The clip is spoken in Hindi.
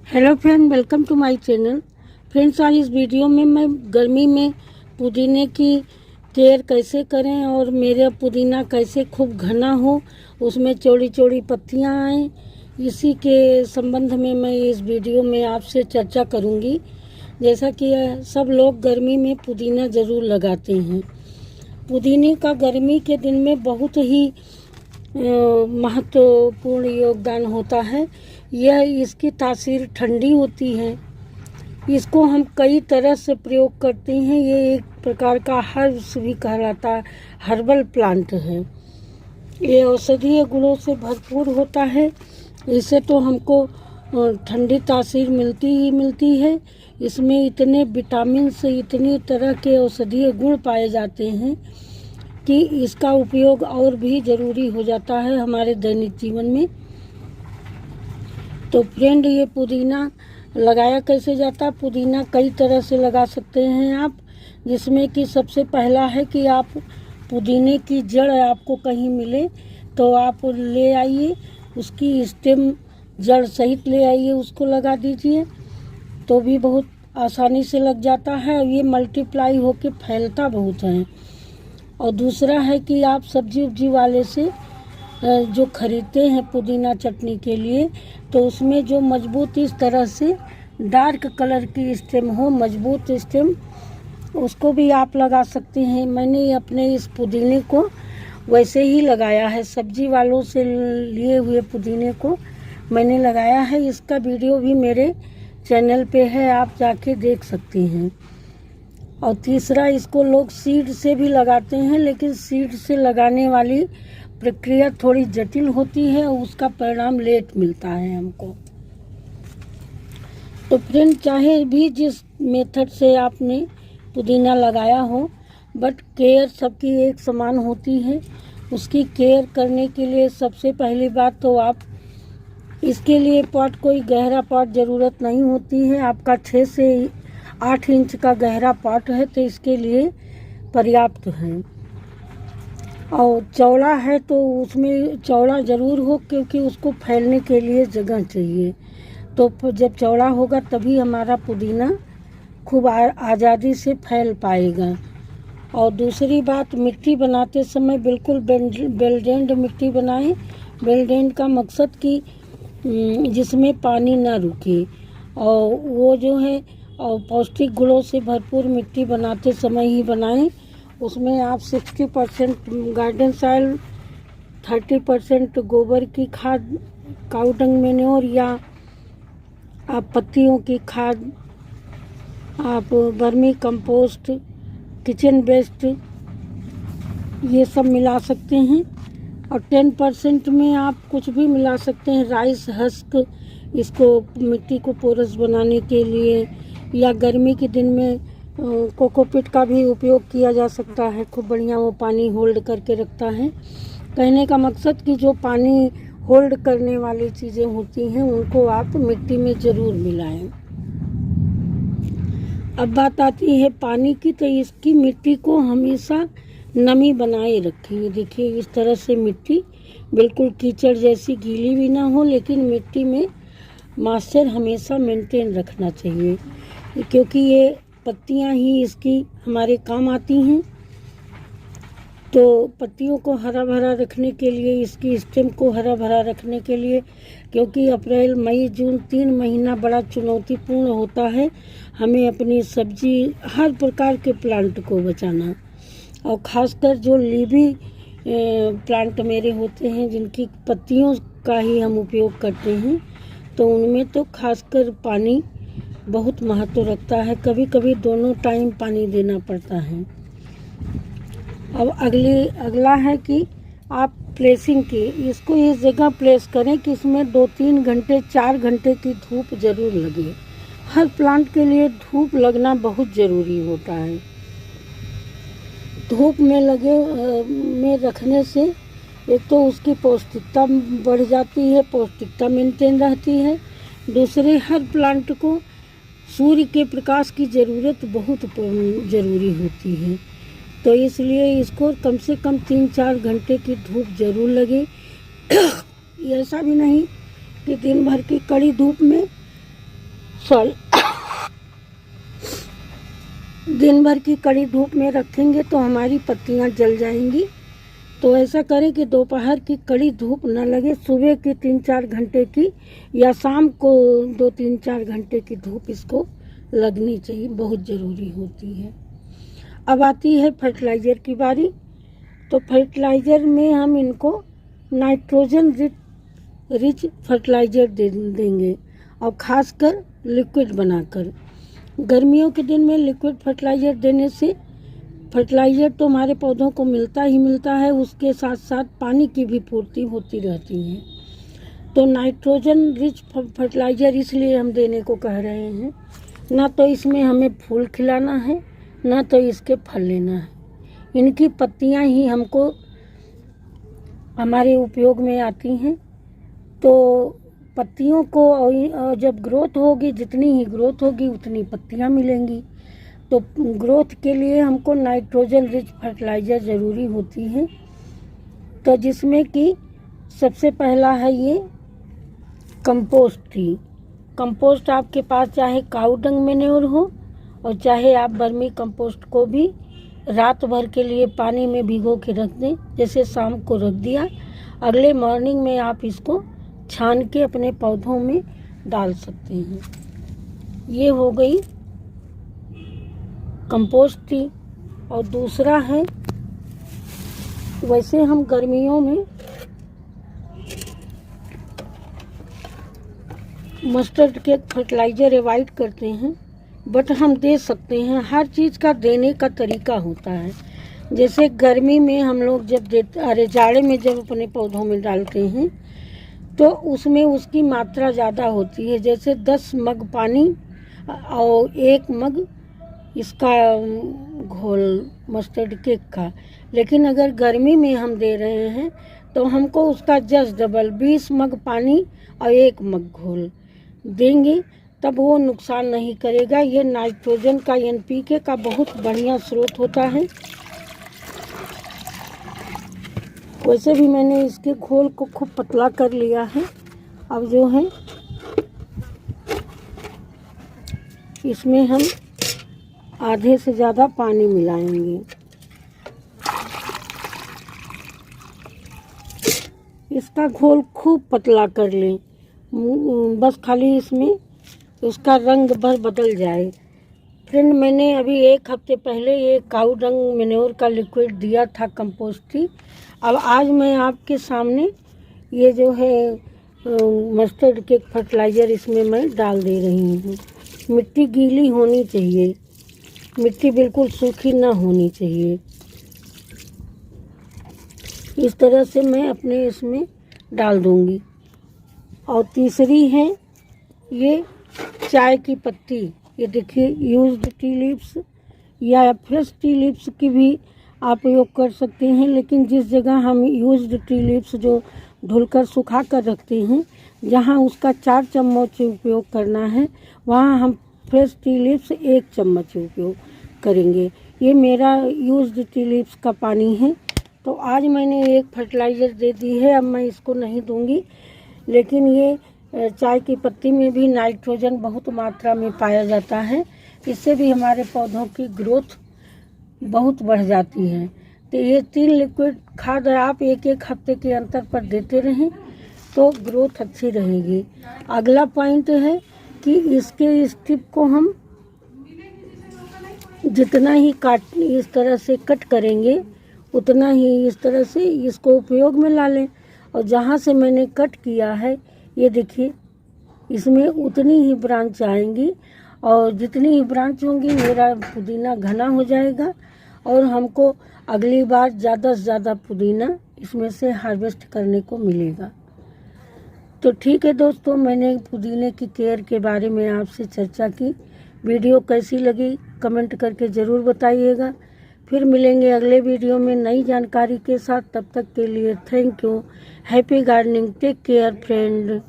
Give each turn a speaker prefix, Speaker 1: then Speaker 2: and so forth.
Speaker 1: Hello friend, welcome to my channel. Friends, आज इस वीडियो में मैं गर्मी में पुदीने की केयर कैसे करें और मेरा पुदीना कैसे खूब घना हो, उसमें चौड़ी चौड़ी पत्तियां आएँ, इसी के संबंध में मैं इस वीडियो में आपसे चर्चा करूंगी। जैसा कि सब लोग गर्मी में पुदीना ज़रूर लगाते हैं। पुदीने का गर्मी के दिन में बहुत ही महत्वपूर्ण योगदान होता है। यह इसकी तासीर ठंडी होती है। इसको हम कई तरह से प्रयोग करते हैं। ये एक प्रकार का हर्ब्स भी कहलाता है, हर्बल प्लांट है। ये औषधीय गुणों से भरपूर होता है। इससे तो हमको ठंडी तासीर मिलती ही मिलती है। इसमें इतने विटामिन से इतनी तरह के औषधीय गुण पाए जाते हैं कि इसका उपयोग और भी ज़रूरी हो जाता है हमारे दैनिक जीवन में। तो फ्रेंड, ये पुदीना लगाया कैसे जाता है? पुदीना कई तरह से लगा सकते हैं आप, जिसमें कि सबसे पहला है कि आप पुदीने की जड़ आपको कहीं मिले तो आप ले आइए, उसकी स्टेम जड़ सहित ले आइए, उसको लगा दीजिए तो भी बहुत आसानी से लग जाता है। और ये मल्टीप्लाई होके फैलता बहुत है। और दूसरा है कि आप सब्जी उब्जी वाले से जो खरीदते हैं पुदीना चटनी के लिए, तो उसमें जो मजबूत इस तरह से डार्क कलर की स्टेम हो, मजबूत स्टेम, उसको भी आप लगा सकते हैं। मैंने अपने इस पुदीने को वैसे ही लगाया है, सब्जी वालों से लिए हुए पुदीने को मैंने लगाया है। इसका वीडियो भी मेरे चैनल पे है, आप जाके देख सकते हैं। और तीसरा, इसको लोग सीड से भी लगाते हैं, लेकिन सीड से लगाने वाली प्रक्रिया थोड़ी जटिल होती है और उसका परिणाम लेट मिलता है हमको। तो फ्रेंड, चाहे भी जिस मेथड से आपने पुदीना लगाया हो, बट केयर सबकी एक समान होती है। उसकी केयर करने के लिए सबसे पहली बात तो आप इसके लिए पॉट, कोई गहरा पॉट ज़रूरत नहीं होती है। आपका 6 से 8 इंच का गहरा पॉट है तो इसके लिए पर्याप्त है। और चौड़ा है तो उसमें चौड़ा ज़रूर हो, क्योंकि उसको फैलने के लिए जगह चाहिए। तो जब चौड़ा होगा तभी हमारा पुदीना खूब आज़ादी से फैल पाएगा। और दूसरी बात, मिट्टी बनाते समय बिल्कुल बेल्डेंड मिट्टी बनाएं। बेल्डेंड का मकसद कि जिसमें पानी ना रुके, और वो जो है और पौष्टिक गुणों से भरपूर मिट्टी बनाते समय ही बनाएं। उसमें आप 60% गार्डन सॉइल, 30% गोबर की खाद, काऊ डंग मैन्योर, या आप पत्तियों की खाद, आप वर्मी कंपोस्ट, किचन वेस्ट, ये सब मिला सकते हैं। और 10% में आप कुछ भी मिला सकते हैं, राइस हस्क, इसको मिट्टी को पोरस बनाने के लिए, या गर्मी के दिन में कोकोपीट का भी उपयोग किया जा सकता है। खूब बढ़िया वो पानी होल्ड करके रखता है। कहने का मकसद कि जो पानी होल्ड करने वाली चीज़ें होती हैं उनको आप मिट्टी में ज़रूर मिलाएं। अब बात आती है पानी की, तो इसकी मिट्टी को हमेशा नमी बनाए रखें। देखिए, इस तरह से मिट्टी बिल्कुल कीचड़ जैसी गीली भी ना हो, लेकिन मिट्टी में मॉइस्चर हमेशा मेंटेन रखना चाहिए, क्योंकि ये पत्तियां ही इसकी हमारे काम आती हैं। तो पत्तियों को हरा भरा रखने के लिए, इसकी स्टेम को हरा भरा रखने के लिए, क्योंकि अप्रैल मई जून 3 महीना बड़ा चुनौतीपूर्ण होता है। हमें अपनी सब्जी, हर प्रकार के प्लांट को बचाना, और ख़ासकर जो लीवी प्लांट मेरे होते हैं, जिनकी पत्तियों का ही हम उपयोग करते हैं, तो उनमें तो खासकर पानी बहुत महत्व रखता है। कभी कभी दोनों टाइम पानी देना पड़ता है। अब अगला है कि आप प्लेसिंग की, इसको इस जगह प्लेस करें कि इसमें 2-3 घंटे 4 घंटे की धूप ज़रूर लगे। हर प्लांट के लिए धूप लगना बहुत ज़रूरी होता है। धूप में रखने से एक तो उसकी पौष्टिकता बढ़ जाती है, पौष्टिकता मेंटेन रहती है। दूसरे, हर प्लांट को सूर्य के प्रकाश की ज़रूरत बहुत ज़रूरी होती है। तो इसलिए इसको कम से कम 3-4 घंटे की धूप ज़रूर लगे। ऐसा भी नहीं कि दिन भर की कड़ी धूप में सॉरी दिन भर की कड़ी धूप में रखेंगे तो हमारी पत्तियां जल जाएंगी। तो ऐसा करें कि दोपहर की कड़ी धूप न लगे, सुबह की 3-4 घंटे की या शाम को 2-3-4 घंटे की धूप इसको लगनी चाहिए, बहुत ज़रूरी होती है। अब आती है फर्टिलाइज़र की बारी। तो फर्टिलाइज़र में हम इनको नाइट्रोजन रिच फर्टिलाइज़र देंगे और ख़ासकर लिक्विड बनाकर। गर्मियों के दिन में लिक्विड फर्टिलाइज़र देने से फर्टिलाइज़र तो हमारे पौधों को मिलता ही मिलता है, उसके साथ साथ पानी की भी पूर्ति होती रहती है। तो नाइट्रोजन रिच फर्टिलाइज़र इसलिए हम देने को कह रहे हैं, ना तो इसमें हमें फूल खिलाना है, ना तो इसके फल लेना है। इनकी पत्तियां ही हमको हमारे उपयोग में आती हैं। तो पत्तियों को जब ग्रोथ होगी, जितनी ही ग्रोथ होगी उतनी पत्तियां मिलेंगी। तो ग्रोथ के लिए हमको नाइट्रोजन रिच फर्टिलाइज़र ज़रूरी होती है। तो जिसमें कि सबसे पहला है ये कंपोस्ट ही। कंपोस्ट आपके पास चाहे काऊ डंग मैन्योर हो और चाहे आप वर्मी कंपोस्ट को भी रात भर के लिए पानी में भिगो के रख दें। जैसे शाम को रख दिया, अगले मॉर्निंग में आप इसको छान के अपने पौधों में डाल सकते हैं। ये हो गई कंपोस्ट थी। और दूसरा है, वैसे हम गर्मियों में मस्टर्ड केक फर्टिलाइज़र अवॉइड करते हैं, बट हम दे सकते हैं। हर चीज़ का देने का तरीका होता है। जैसे गर्मी में हम लोग जब जाड़े में जब अपने पौधों में डालते हैं तो उसमें उसकी मात्रा ज़्यादा होती है। जैसे 10 मग पानी और 1 मग इसका घोल मस्टर्ड केक का। लेकिन अगर गर्मी में हम दे रहे हैं तो हमको उसका जस्ट डबल 20 मग पानी और 1 मग घोल देंगे, तब वो नुकसान नहीं करेगा। ये नाइट्रोजन का NPK का बहुत बढ़िया स्रोत होता है। वैसे भी मैंने इसके घोल को खूब पतला कर लिया है। अब जो है इसमें हम आधे से ज़्यादा पानी मिलाएंगे। इसका घोल खूब पतला कर लें, बस खाली इसमें उसका रंग भर बदल जाए। फ्रेंड, मैंने अभी 1 हफ्ते पहले ये काऊ डंग मैन्योर का लिक्विड दिया था, कंपोस्ट थी। अब आज मैं आपके सामने ये जो है मस्टर्ड केक फर्टिलाइज़र इसमें मैं डाल दे रही हूँ। मिट्टी गीली होनी चाहिए, मिट्टी बिल्कुल सूखी ना होनी चाहिए। इस तरह से मैं अपने इसमें डाल दूँगी। और तीसरी है ये चाय की पत्ती। ये देखिए, यूज्ड टी लीव्स या फ्रेश टी लीव्स की भी आप उपयोग कर सकते हैं। लेकिन जिस जगह हम यूज्ड टी लीव्स जो धुलकर सुखा कर रखते हैं, जहाँ उसका 4 चम्मच उपयोग करना है, वहाँ हम फ्रेश टी लीव्स 1 चम्मच उपयोग करेंगे। ये मेरा यूज्ड टी लीव्स का पानी है। तो आज मैंने एक फर्टिलाइज़र दे दी है, अब मैं इसको नहीं दूंगी। लेकिन ये चाय की पत्ती में भी नाइट्रोजन बहुत मात्रा में पाया जाता है। इससे भी हमारे पौधों की ग्रोथ बहुत बढ़ जाती है। तो ये 3 लिक्विड खाद आप 1-1 हफ्ते के अंतर पर देते रहें तो ग्रोथ अच्छी रहेगी। अगला पॉइंट है कि इसके स्टिप को हम जितना ही इस तरह से कट करेंगे, उतना ही इस तरह से इसको उपयोग में ला लें। और जहाँ से मैंने कट किया है, ये देखिए, इसमें उतनी ही ब्रांच आएंगी। और जितनी ही ब्रांच होंगी, मेरा पुदीना घना हो जाएगा और हमको अगली बार ज़्यादा से ज़्यादा पुदीना इसमें से हार्वेस्ट करने को मिलेगा। तो ठीक है दोस्तों, मैंने पुदीने की केयर के बारे में आपसे चर्चा की। वीडियो कैसी लगी कमेंट करके ज़रूर बताइएगा। फिर मिलेंगे अगले वीडियो में नई जानकारी के साथ। तब तक के लिए thank you. Happy gardening. Take care friend.